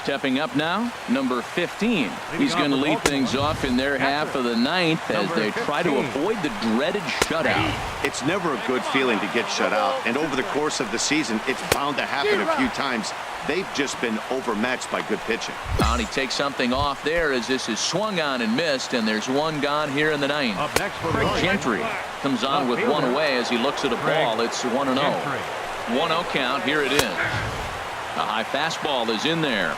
Stepping up now, number 15. He's going to lead things off in their half of the ninth as they try to avoid the dreaded shutout. It's never a good feeling to get shut out, and over the course of the season, it's bound to happen a few times. They've just been overmatched by good pitching. And he takes something off there as this is swung on and missed, and there's one gone here in the ninth. Gentry comes on with one away as he looks at a ball. It's 1-0. 1-0 count. Here it is. A high fastball is in there.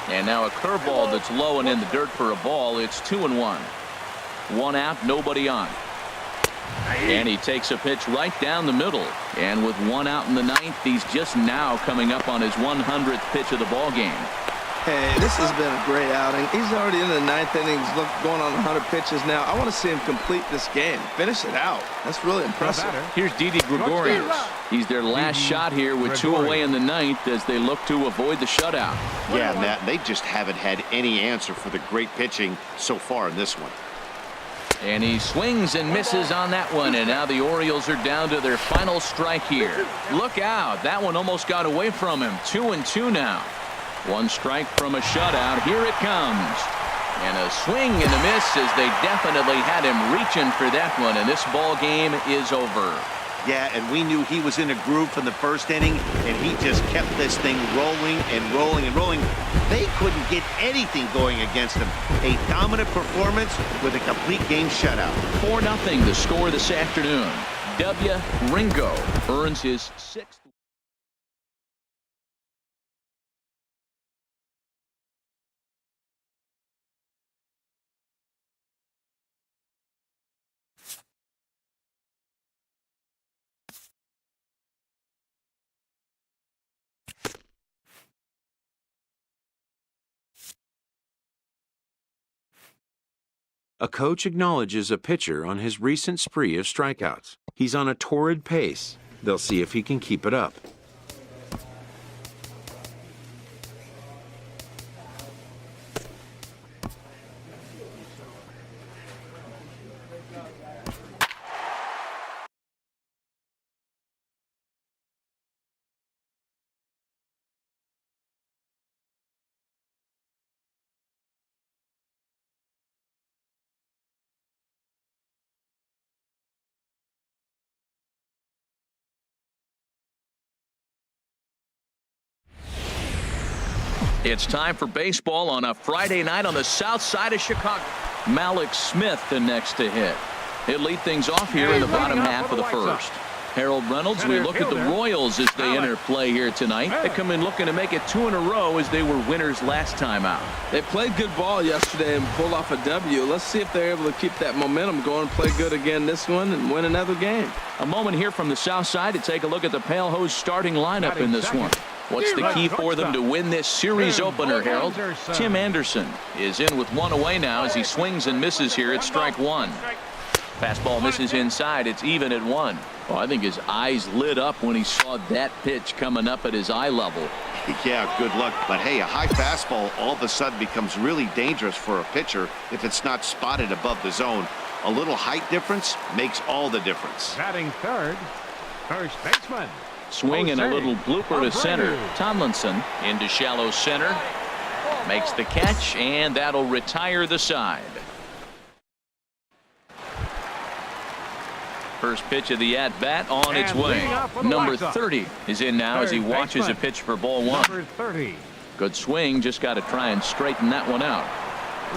And now a curveball that's low and in the dirt for a ball. It's 2-1. One out, nobody on. And he takes a pitch right down the middle. And with one out in the ninth, he's just now coming up on his 100th pitch of the ball game. Hey, this has been a great outing. He's already in the ninth inning. He's going on 100 pitches now. I want to see him complete this game. Finish it out. That's really impressive. Here's Didi Gregorius. He's their last shot here with two away in the ninth as they look to avoid the shutout. Yeah, Matt, they just haven't had any answer for the great pitching so far in this one. And he swings and misses on that one, and now the Orioles are down to their final strike here. Look out. That one almost got away from him. 2-2 now. One strike from a shutout. Here it comes. And a swing and a miss as they definitely had him reaching for that one, and this ball game is over. Yeah, and we knew he was in a groove from the first inning, and he just kept this thing rolling and rolling and rolling. They couldn't get anything going against him. A dominant performance with a complete game shutout. 4-0 the score this afternoon. W. Ringo earns his 6th. A coach acknowledges a pitcher on his recent spree of strikeouts. He's on a torrid pace. They'll see if he can keep it up. It's time for baseball on a Friday night on the south side of Chicago. Malik Smith the next to hit. He'll lead things off here in the bottom half of the first. Harold Reynolds, we look at the Royals as they enter play here tonight. They come in looking to make it 2 in a row as they were winners last time out. They played good ball yesterday and pulled off a W. Let's see if they're able to keep that momentum going, play good again this one, and win another game. A moment here from the south side to take a look at the Pale Hose starting lineup in this one. What's the key for them to win this series opener, Harold? Tim Anderson is in with one away now as he swings and misses here at strike one. Fastball misses inside. It's even at 1. Oh, I think his eyes lit up when he saw that pitch coming up at his eye level. Yeah, good luck. But hey, a high fastball all of a sudden becomes really dangerous for a pitcher if it's not spotted above the zone. A little height difference makes all the difference. Batting third, first baseman. Swing and a little blooper to center. Tomlinson into shallow center. Makes the catch, and that'll retire the side. First pitch of the at-bat on its way. Number 30 is in now as he watches a pitch for ball 1. Number 30. Good swing. Just got to try and straighten that one out.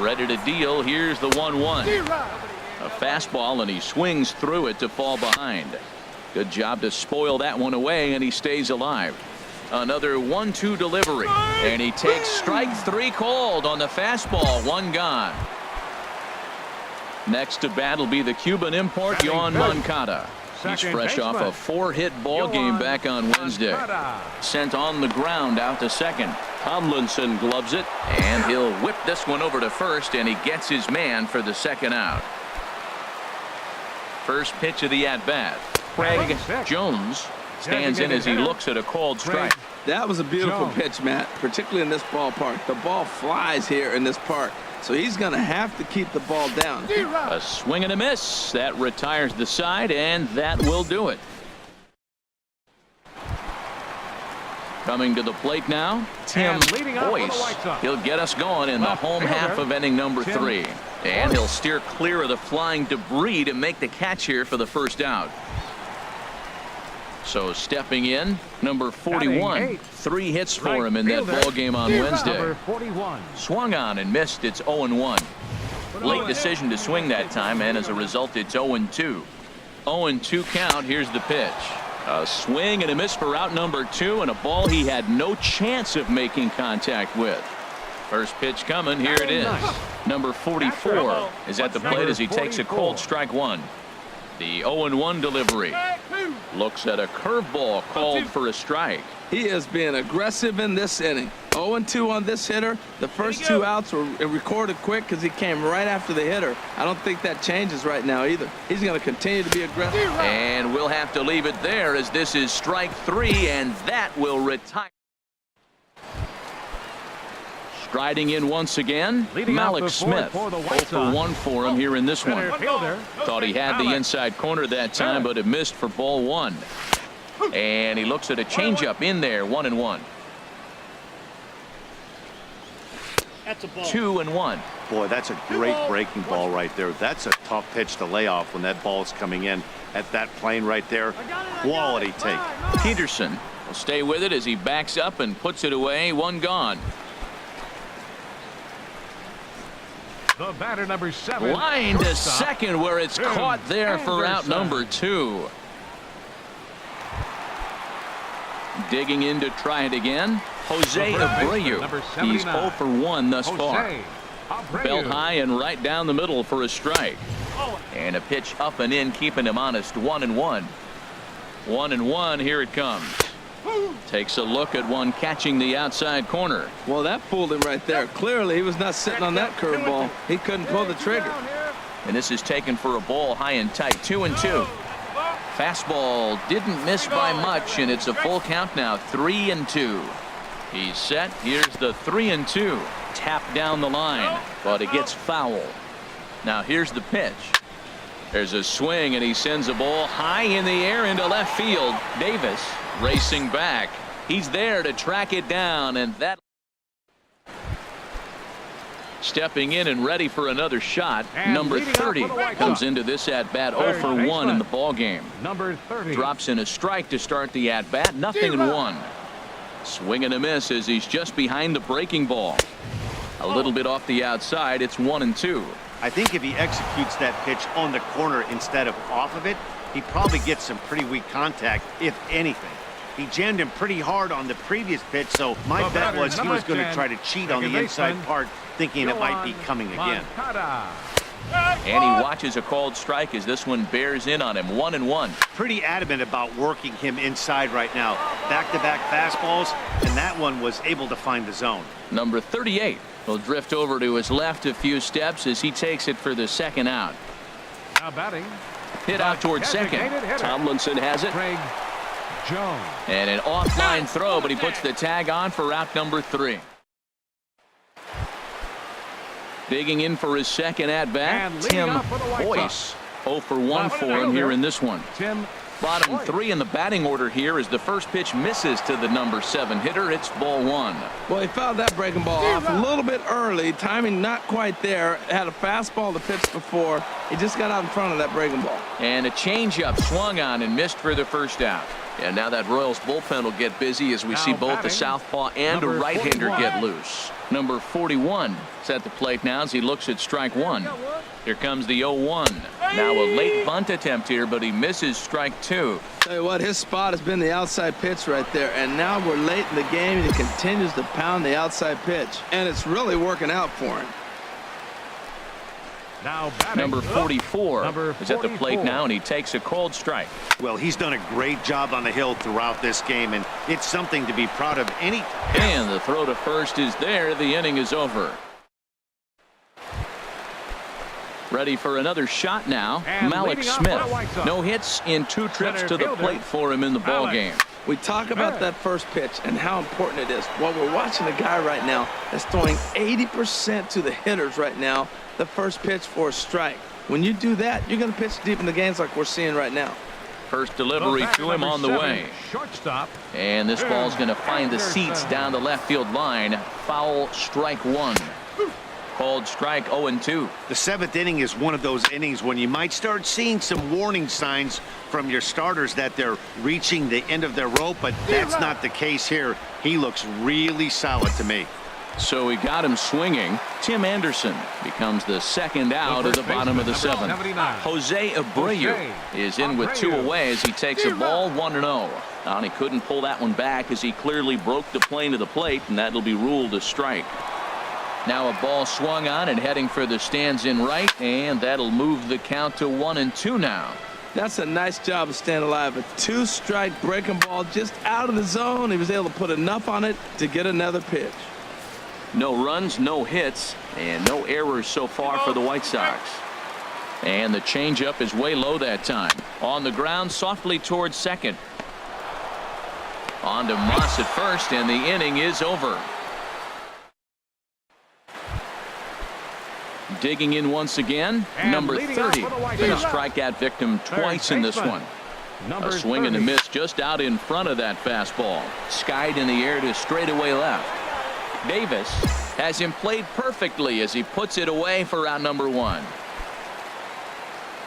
Ready to deal. Here's the 1-1. A fastball, and he swings through it to fall behind. Good job to spoil that one away, and he stays alive. Another 1-2 delivery, and he takes strike 3 called on the fastball. 1 gone. Next to bat will be the Cuban import, Yohan Moncada. He's fresh off a 4-hit ball game back on Wednesday. Sent on the ground out to second. Tomlinson gloves it, and he'll whip this one over to first, and he gets his man for the second out. First pitch of the at-bat. Craig Jones stands in as he looks at a called strike. That was a beautiful pitch, Matt, particularly in this ballpark. The ball flies here in this park, so he's going to have to keep the ball down. A swing and a miss. That retires the side, and that will do it. Coming to the plate now, Tim Boyce. He'll get us going in the home half of inning number 3. And he'll steer clear of the flying debris to make the catch here for the first out. So stepping in, number 41. 3 hits for him in that ball game on Wednesday. Swung on and missed. It's 0-1. Late decision to swing that time, and as a result, it's 0-2. 0-2 count. Here's the pitch. A swing and a miss for out number 2, and a ball he had no chance of making contact with. First pitch coming. Here it is. Number 44 is at the plate as he takes a cold strike 1. The 0-1 delivery. Looks at a curveball called for a strike. He is being aggressive in this inning. 0-2 on this hitter. The first 2 outs were recorded quick because he came right after the hitter. I don't think that changes right now either. He's going to continue to be aggressive. And we'll have to leave it there as this is strike 3, and that will retire. Striding in once again, Malik Smith. 0-1 for him here in this one. Thought he had the inside corner that time, but it missed for ball 1. And he looks at a changeup in there, 1-1. 2-1. Boy, that's a great breaking ball right there. That's a tough pitch to lay off when that ball is coming in at that plane right there. Quality take. Peterson will stay with it as he backs up and puts it away. 1 gone. The batter, number 7. Line to second, where it's caught there for out number 2. Digging in to try it again, Jose Abreu. He's 0 for 1 thus far. Belt high and right down the middle for a strike. And a pitch up and in, keeping him honest. 1-1. 1-1. Here it comes. Takes a look at one catching the outside corner. Well, that fooled him right there. Clearly, he was not sitting on that curveball. He couldn't pull the trigger. And this is taken for a ball high and tight. 2-2. Fastball didn't miss by much, and it's a full count now. 3-2. He's set. Here's the 3-2. Tap down the line, but it gets foul. Now here's the pitch. There's a swing, and he sends a ball high in the air into left field. Davis racing back. He's there to track it down, and that stepping in and ready for another shot. And number 30 comes into this at bat 0 for 1 in the ball game. Number 30 drops in a strike to start the at bat. 0-1. Swing and a miss as he's just behind the breaking ball. A little bit off the outside. It's 1-2. I think if he executes that pitch on the corner instead of off of it, he probably gets some pretty weak contact, if anything. He jammed him pretty hard on the previous pitch, so my bet was he was going to try to cheat on the inside part, thinking it might be coming again. And he watches a called strike as this one bears in on him. 1-1. Pretty adamant about working him inside right now. Back-to-back fastballs, and that one was able to find the zone. Number 38 will drift over to his left a few steps as he takes it for the second out. Now batting. Hit out towards second. Tomlinson has it. Craig Jones. And an offline throw, but he puts the tag on for out number 3. Digging in for his second at bat, Tim Boyce. 0 for 1 for him here in this one. Bottom 3 in the batting order here as the first pitch misses to the number 7 hitter. It's ball 1. Well, he fouled that breaking ball off a little bit early. Timing not quite there. Had a fastball to pitch before. He just got out in front of that breaking ball. And a changeup swung on and missed for the first out. And now that Royals bullpen will get busy as we see both the southpaw and a right-hander get loose. Number 41 is at the plate now as he looks at strike 1. Here comes the 0-1. Now a late bunt attempt here, but he misses strike 2. Tell you what, his spot has been the outside pitch right there, and now we're late in the game and he continues to pound the outside pitch, and it's really working out for him. Now number 44 is at the plate now, and he takes a cold strike. Well, he's done a great job on the hill throughout this game, and it's something to be proud of. And the throw to first is there. The inning is over. Ready for another shot now. And Malik Smith. No hits in 2 trips to the plate for him in the ball game. We talk about that first pitch and how important it is. Well, we're watching a guy right now that's throwing 80% to the hitters right now. The first pitch for a strike. When you do that, you're going to pitch deep in the games like we're seeing right now. First delivery to him on the way. Shortstop. And this ball's going to find the seats down the left field line. Foul, strike one. Called strike 0-2. The seventh inning is one of those innings when you might start seeing some warning signs from your starters that they're reaching the end of their rope, but that's not the case here. He looks really solid to me. So he got him swinging. Tim Anderson becomes the second out of the bottom of the seventh. Jose Abreu is in with two away as he takes a ball 1-0. And he couldn't pull that one back as he clearly broke the plane to the plate, and that'll be ruled a strike. Now a ball swung on and heading for the stands in right, and that'll move the count to 1-2 now. That's a nice job of staying alive. A two-strike breaking ball just out of the zone. He was able to put enough on it to get another pitch. No runs, no hits, and no errors so far for the White Sox. And the changeup is way low that time. On the ground, softly towards second. On to Moss at first, and the inning is over. Digging in once again, And number 30. Been a Sox. strikeout victim twice in this one. A swing and a miss just out in front of that fastball. Skied in the air to straightaway left. Davis has him played perfectly as he puts it away for out number one.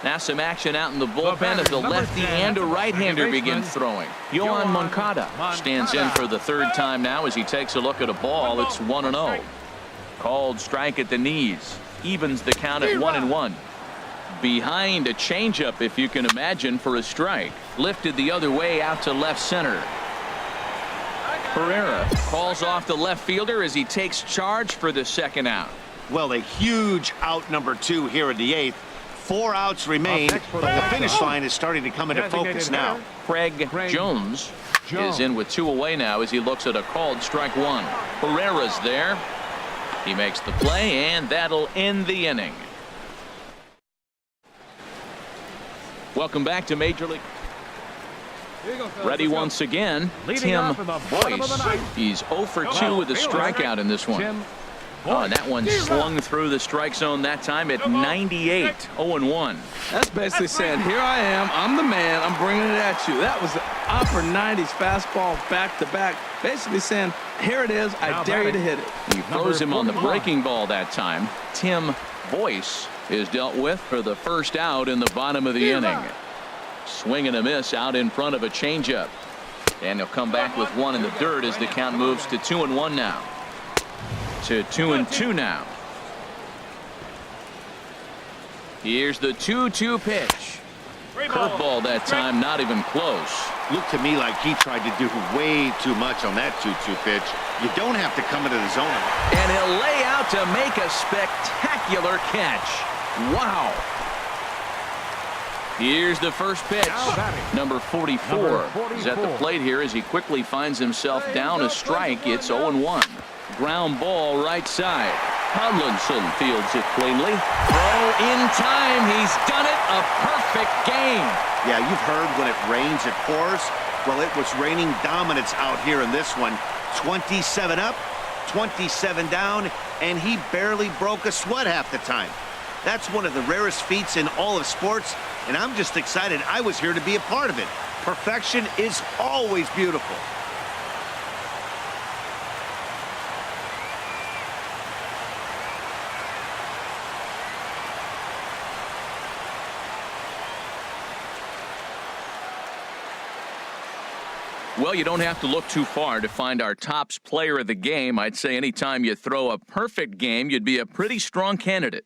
Now some action out in the bullpen as the lefty and a right-hander begins throwing. Yohan Moncada stands in for the third time now as he takes a look at a ball. It's 1-0. Called strike at the knees. Evens the count at 1-1. Behind a changeup, if you can imagine, for a strike. Lifted the other way out to left center. Pereira calls off the left fielder as he takes charge for the second out. Well, a huge out number 2 here in the 8th. 4 outs remain, but the finish line is starting to come into focus now. Craig Jones is in with 2 away now as he looks at a called strike 1. Pereira's there. He makes the play, and that'll end the inning. Welcome back to Major League. Ready once again, Tim Boyce. He's 0 for 2 with a strikeout in this one. And that one slung through the strike zone that time at 98. 0-1. That's basically saying, here I am, I'm the man, I'm bringing it at you. That was an upper 90s fastball back-to-back. Basically saying, here it is, I dare you to hit it. He throws him on the breaking ball that time. Tim Boyce is dealt with for the first out in the bottom of the inning. Swing and a miss out in front of a changeup. And he'll come back with one in the dirt as the count moves to 2-1 now. To 2-2 now. Here's the 2-2 pitch. Curveball that time, not even close. Looked to me like he tried to do way too much on that 2-2 pitch. You don't have to come into the zone. And he'll lay out to make a spectacular catch. Wow. Here's the first pitch. Number 44 is at the plate here as he quickly finds himself down a strike. It's 0-1. Ground ball right side. Hodlinson fields it cleanly. Throw in time. He's done it. A perfect game. Yeah, you've heard when it rains, it pours. Well, it was raining dominance out here in this one. 27 up, 27 down, and he barely broke a sweat half the time. That's one of the rarest feats in all of sports, and I'm just excited I was here to be a part of it. Perfection is always beautiful. Well, you don't have to look too far to find our tops player of the game. I'd say anytime you throw a perfect game, you'd be a pretty strong candidate.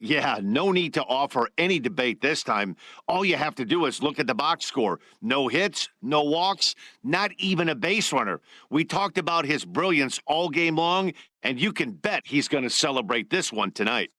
Yeah, no need to offer any debate this time. All you have to do is look at the box score. No hits, no walks, not even a base runner. We talked about his brilliance all game long, and you can bet he's going to celebrate this one tonight.